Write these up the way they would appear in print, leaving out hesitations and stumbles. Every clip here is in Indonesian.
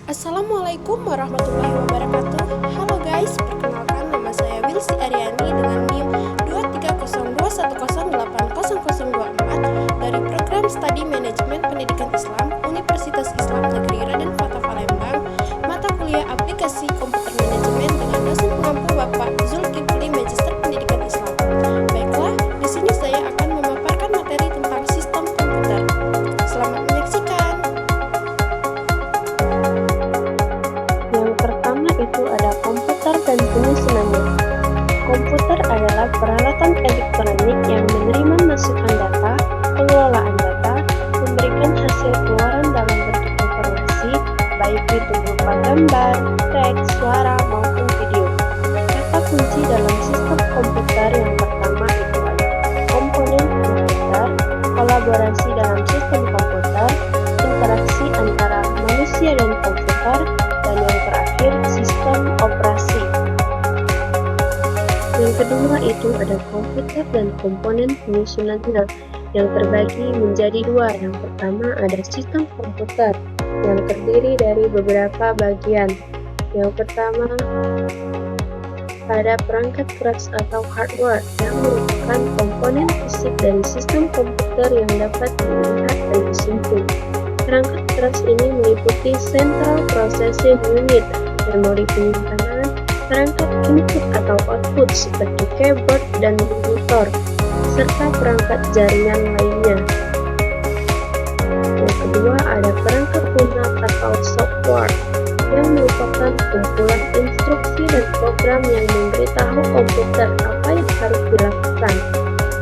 Assalamualaikum warahmatullahi wabarakatuh. Halo guys, perkenalkan nama saya Wilsi Aryani dengan NIM 23021080024 dari program Studi Manajemen Pendidikan Islam Universitas Islam Negeri Raden Fatah Palembang, mata kuliah aplikasi komputer manajemen dengan dosen pengampu Bapak Zulkifli Magister Pendidikan Islam. Baiklah, di sini saya akan memaparkan materi tentang sistem komputer. Selamat menyaksikan. Yang pertama itu ada komputer dan penyusunannya. Komputer adalah peralatan elektronik yang menerima masukan data, pengelolaan data, memberikan hasil keluaran dalam bentuk informasi, baik itu berupa gambar, teks, suara, maupun video. Kata kunci dalam sistem komputer yang pertama itu ada komponen komputer, kolaborasi dalam sistem komputer, interaksi antara manusia dan komputer, dan yang terakhir sistem operasi. Yang kedua itu ada komputer dan komponen penyusunannya yang terbagi menjadi dua. Yang pertama ada sistem komputer yang terdiri dari beberapa bagian. Yang pertama ada perangkat keras atau hardware yang merupakan komponen fisik dari sistem komputer yang dapat dilihat dan disentuh. Perangkat keras ini meliputi Central Processing Unit, memori penyimpanan, perangkat input atau output seperti keyboard dan monitor, serta perangkat jaringan lainnya. Yang kedua ada perangkat lunak atau software yang merupakan kumpulan instruksi dan program yang memberitahu komputer apa yang harus dilakukan.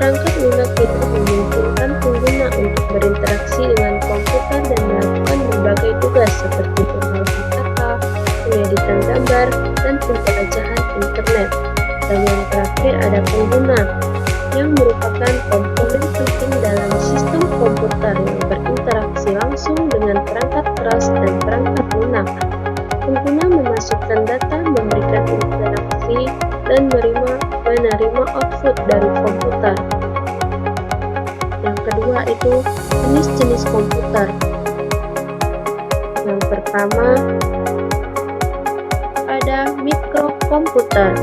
Perangkat lunak itu memungkinkan pengguna untuk berinteraksi dengan komputer dan melakukan berbagai tugas seperti pemrosesan kata, pengeditan gambar, dan penjelajahan internet. Dan yang terakhir ada pengguna, yang merupakan komponen penting dalam sistem komputer yang berinteraksi langsung dengan perangkat keras dan perangkat lunak. Pengguna memasukkan data, memberikan interaksi, dan menerima output dari komputer. Yang kedua itu jenis-jenis komputer. Yang pertama ada mikrokomputer.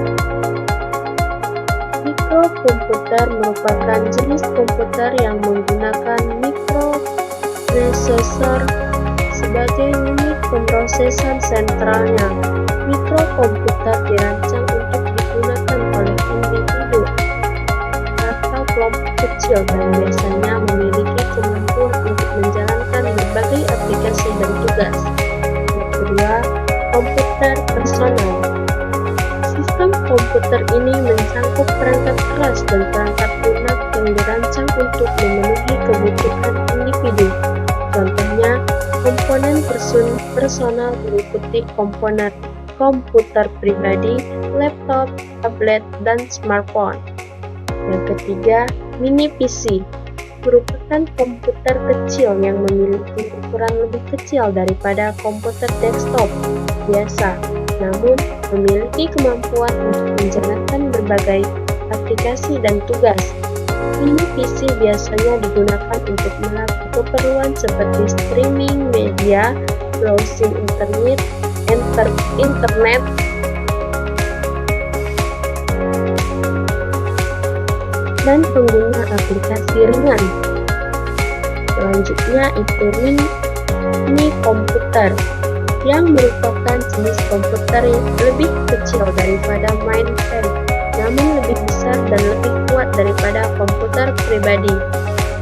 Mikrokomputer merupakan jenis komputer yang menggunakan mikroprosesor sebagai unit pemrosesan sentralnya. Mikrokomputer dirancang untuk digunakan oleh individu atau kelompok kecil dan biasanya memiliki kemampuan untuk menjalankan berbagai aplikasi dan tugas. Yang kedua, komputer personal. Sistem komputer ini mencangkup perangkat keras dan perangkat lunak yang dirancang untuk memenuhi kebutuhan individu. Contohnya, komponen personal meliputi komponen komputer pribadi, laptop, tablet, dan smartphone. Yang ketiga, mini PC merupakan komputer kecil yang memiliki ukuran lebih kecil daripada komputer desktop biasa, namun memiliki kemampuan untuk menjalankan berbagai aplikasi dan tugas. Mini PC biasanya digunakan untuk melakukan keperluan seperti streaming media, browsing internet, dan pengguna aplikasi ringan. Selanjutnya itu mini komputer yang merupakan jenis komputer yang lebih kecil daripada mainframe, namun lebih besar dan lebih kuat daripada komputer pribadi.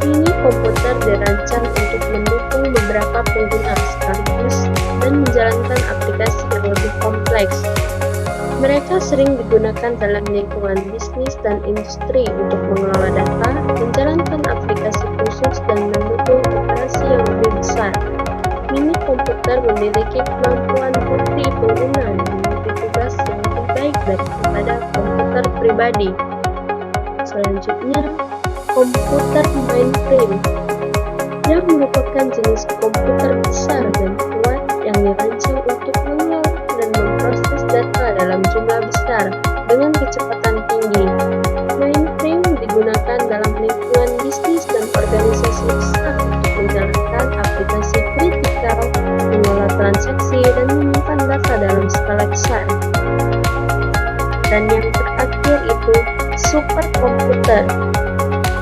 Mini komputer dirancang untuk mendukung beberapa pengguna sekaligus dan menjalankan aplikasi yang lebih kompleks. Mereka sering digunakan dalam lingkungan bisnis dan industri untuk mengelola data, menjalankan aplikasi khusus, dan mendukung operasi yang lebih besar. Mini komputer memiliki kemampuan multi pengguna dan multi tugas yang lebih baik daripada komputer pribadi. Selanjutnya, komputer mainframe yang merupakan jenis komputer besar dan kuat yang dirancang untuk mengelola dan memproses data dalam jumlah besar dengan kecepatan tinggi. Mainframe digunakan dalam lingkungan bisnis dan organisasi besar untuk menjalankan aplikasi kritikal, mengolah transaksi, dan menyimpan data dalam skala besar. Dan yang terakhir itu superkomputer,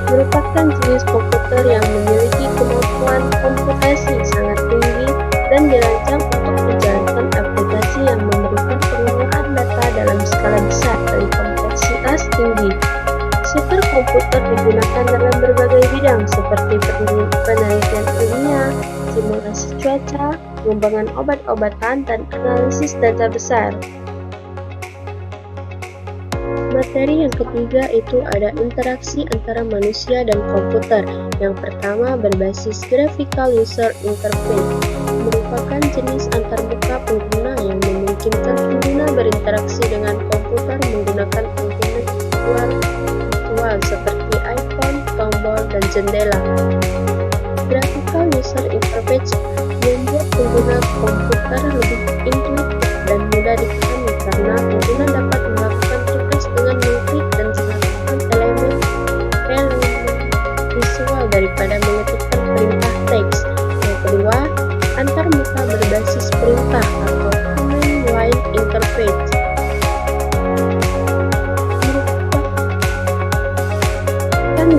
merupakan jenis komputer yang memiliki kemampuan komputasi sangat tinggi dan dirancang untuk menjalankan aplikasi yang memerlukan penggunaan data dalam skala besar dan kompleksitas tinggi. Superkomputer digunakan dalam berbagai bidang seperti penelitian ilmiah, simulasi cuaca, pengembangan obat-obatan, dan analisis data besar. Materi yang ketiga itu ada interaksi antara manusia dan komputer. Yang pertama berbasis Graphical User Interface, merupakan jenis antarmuka pengguna yang memungkinkan pengguna berinteraksi dengan komputer menggunakan komponen visual seperti icon, tombol, dan jendela. Graphical User Interface membuat pengguna komputer lebih intuitif dan mudah dipahami karena pengguna dapat melakukan tugas dengan mengklik dan mengaktifkan elemen visual daripada mengetikkan perintah teks. Yang kedua, antarmuka berbasis perintah atau Command Line Interface.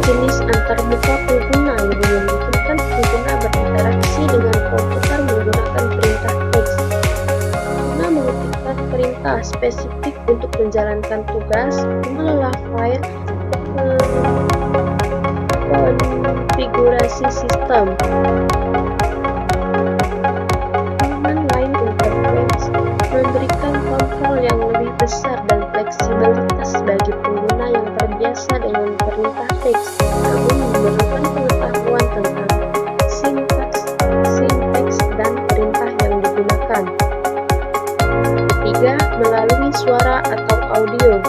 Jenis antarmuka pengguna yang memungkinkan pengguna berinteraksi dengan komputer menggunakan perintah teks. Pengguna mengetikkan perintah spesifik untuk menjalankan tugas, mengelola file, konfigurasi sistem. Command Line Interface memberikan kontrol yang lebih besar dan fleksibilitas bagi pengguna yang terbiasa dengan perintah teks, namun memerlukan pengetahuan tentang sintaks dan perintah yang digunakan. Ketiga, melalui suara atau audio.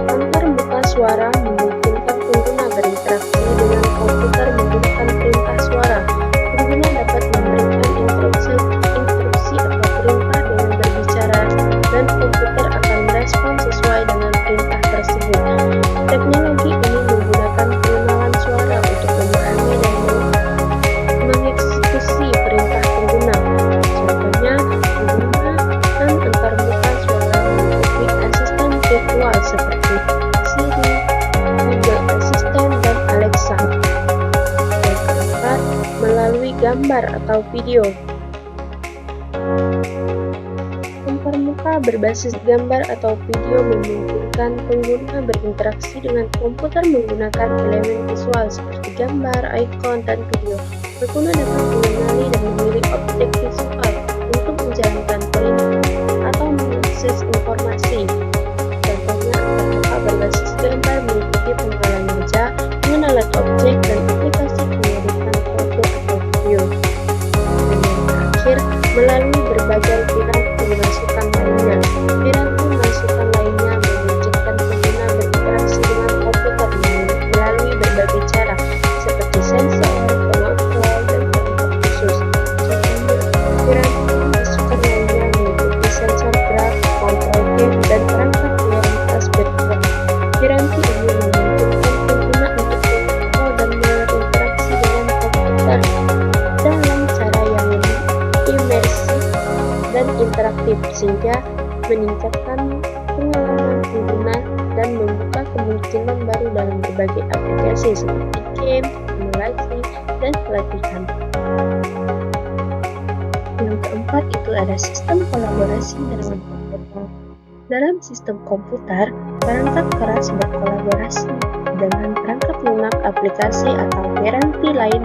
Antarmuka suara memungkinkan pengguna berinteraksi dengan komputer menggunakan perintah suara. Pengguna dapat memberikan instruksi atau perintah dengan berbicara, dan komputer akan merespon sesuai dengan perintah tersebut. Teknologi ini menggunakan pengenalan suara untuk memahami dan mengeksekusi perintah pengguna. Contohnya, penggunaan antarmuka suara meliputi asisten virtual seperti Siri, Google Assistant, dan Alexa. Yang keempat, melalui gambar atau video. Antarmuka berbasis gambar atau video memungkinkan pengguna berinteraksi dengan komputer menggunakan elemen visual seperti gambar, ikon, dan video. Pengguna dapat mengenali dan memilih objek visual untuk menjalankan perintah atau mengakses informasi. Contohnya, antarmuka berbasis gambar meliputi pengenalan meja, pengenalan objek, dan aplikasi pengeditan foto atau video. Dan yang terakhir, melalui berbagai piranti masukan lainnya. Piranti masukan lainnya memungkinkan pengguna berinteraksi dengan komputer melalui berbagai cara, seperti sensor, pengontrol, dan perangkat khusus. Contohnya, piranti masukan lainnya meliputi sensor gerak, kontrol game, dan perangkat realitas virtual. Piranti ini memungkinkan pengguna untuk mengontrol dan berinteraksi dengan komputer dalam cara yang lebih imersif dan interaktif, sehingga meningkatkan pengalaman pengguna dan membuka kemungkinan baru dalam berbagai aplikasi seperti game, simulasi, dan pelatihan. Yang keempat itu ada sistem kolaborasi dalam komputer. Dalam sistem komputer, perangkat keras berkolaborasi dengan perangkat lunak, aplikasi, atau piranti lain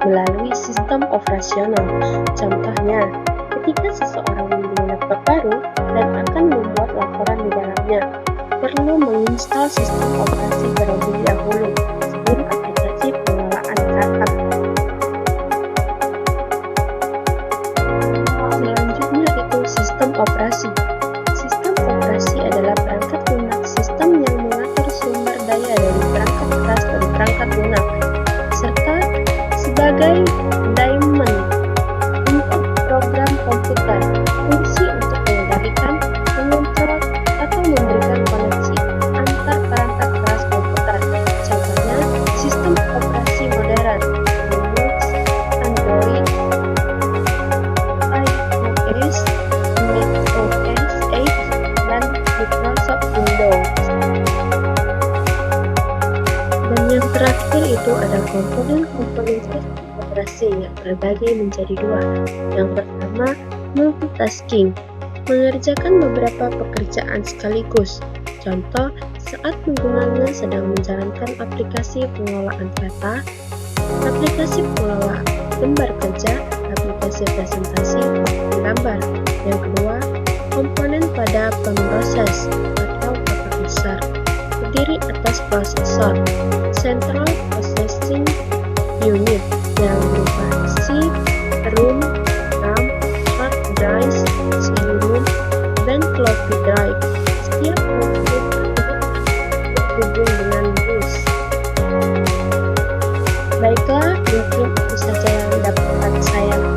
melalui sistem operasional. Contohnya, ketika seseorang membeli laptop baru dan akan membuat laporan di dalamnya, perlu menginstal sistem operasi terlebih dahulu sebelum aplikasi pengelolaan data. Selanjutnya itu sistem operasi. Sistem operasi adalah perangkat lunak sistem yang mengatur sumber daya dari perangkat keras dan perangkat lunak, serta sebagai daemon untuk program komputer, fungsi untuk mengendalikan, mengontrol, atau memberikan koneksi antar perangkat keras komputer. Contohnya, sistem operasi modern, Linux, Android, iOS, Komponen-komponen sistem operasi yang terbagi menjadi dua. Yang pertama, multitasking, mengerjakan beberapa pekerjaan sekaligus. Contoh, saat penggunanya sedang menjalankan aplikasi pengelolaan data, aplikasi pengelola lembar kerja, aplikasi presentasi, gambar. Yang kedua, komponen pada pemroses atau otak besar, terdiri atas prosesor, Central Processing Unit yang berupa chip, ROM, RAM, hard drive, CD-ROM, dan floppy drive. Setiap komponen terhubung dengan bus. Baiklah, mungkin itu saja yang dapat saya